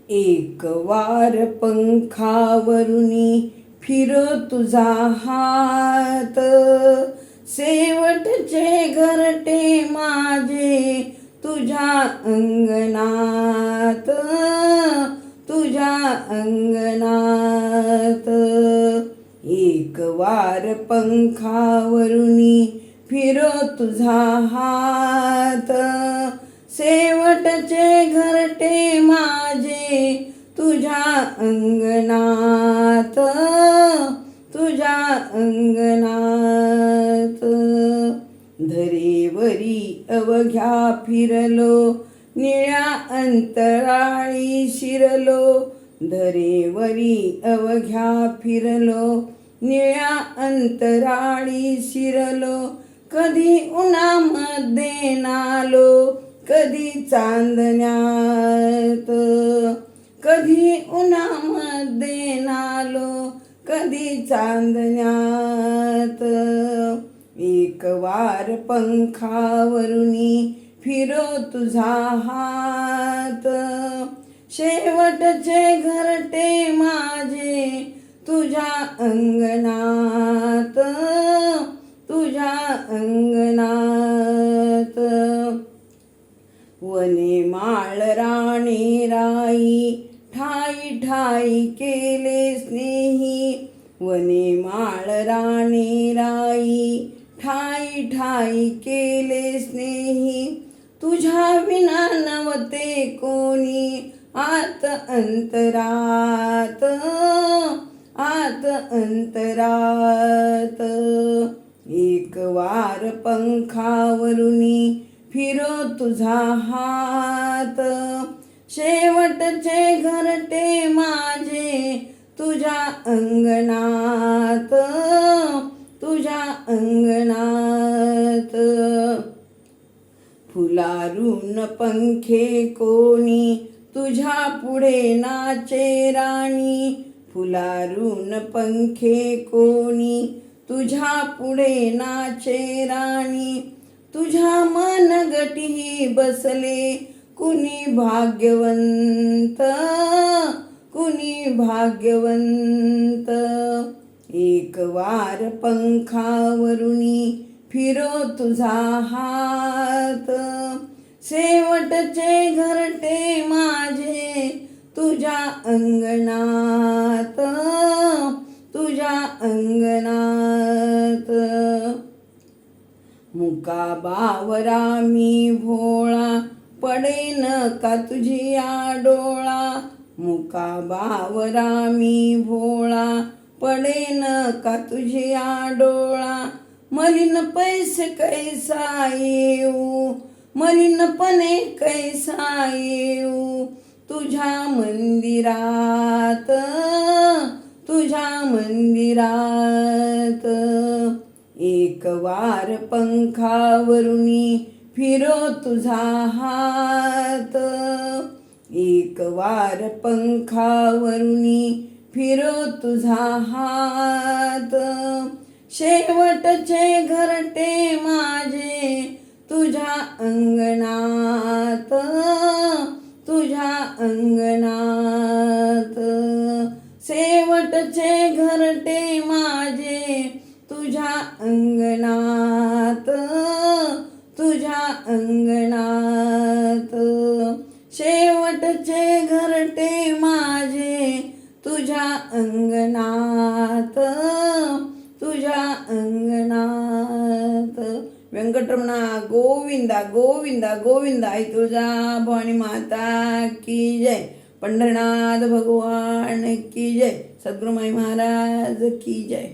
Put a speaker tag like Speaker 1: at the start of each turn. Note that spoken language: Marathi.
Speaker 1: एक वार पंखावरुनी फिरो तुझा हात, शेवटचे घरटे माझे तुझ्या अंगणात, तुझ्या अंगणात. एक वार पंखावरुनी फिरो तुझा हात, शेवटचे घरटे माझे तुझ्या अंगणात, तुझ्या अंगणात. धरेवरी अवघ्या फिरलो, निळ्या अंतराळी शिरलो, धरेवरी अवघ्या फिरलो, निळ्या अंतराळी शिरलो. कधी उन्हामध्ये नालो, कधी चांदण्यात, कधी उन्हामध्ये नालो, कधी चांदण्यात. एक वार पंखावरुनी फिरो तुझा हात, शेवटचे घरटे माझे तुझ्या अंगणात, तुझ्या अंगणात. वने माळ राणे राई, ठाई ठाई केले स्नेही, वने माळ राणे राई, ठाई ठाई केले स्नेही. तुझ्या विना नव्हते कोणी आत अंतरात, आत अंतरात. एक वार पंखावरुनी फिरो तुझा हात, शेवटचे घरटे माझे तुझ्या अंगणात, तुझ्या अंगणात. फुलारून पंखे कोणी तुझ्या पुढे नाचे राणी, फुलारून पंखे कोणी तुझ्या पुढे नाचे राणी. तुझ्या मनगटी बसले कुणी भाग्यवंत, कुणी भाग्यवंत. एक वार पंखावरुनी फिरो तुझा हात, शेवटचे घरटे माझे तुझ्या अंगणात, तुझ्या अंगणात. मुका बावरा मी भोळा, पडेन का तुझी डोळा, मुका बावरा मी भोळा, पडेन का तुझी डोळा. मलिन पैसे कैसा येऊ, मलिनपणे कैसा येऊ तुझ्या मंदिरात, तुझ्या मंदिरात. एक वार पंखावरुनी फिरो तुझा हात, एक वार पंखावरुनी फिरो तुझा हात, शेवटचे घरटे माझे तुझ्या अंगणात, तुझ्या अंगणात. शेवटचे घरटे माझे तुझ्या अंगणात, तुझ्या अंगणात. शेवटचे घरटे माझे तुझ्या अंगणात, तुझ्या अंगणात. व्यंकटरमणा गोविंदा गोविंदा गोविंदा. आई तुळजा भवानी माता की जय. पंढरनाथ भगवान की जय. सद्गुरुमाई महाराज की जय.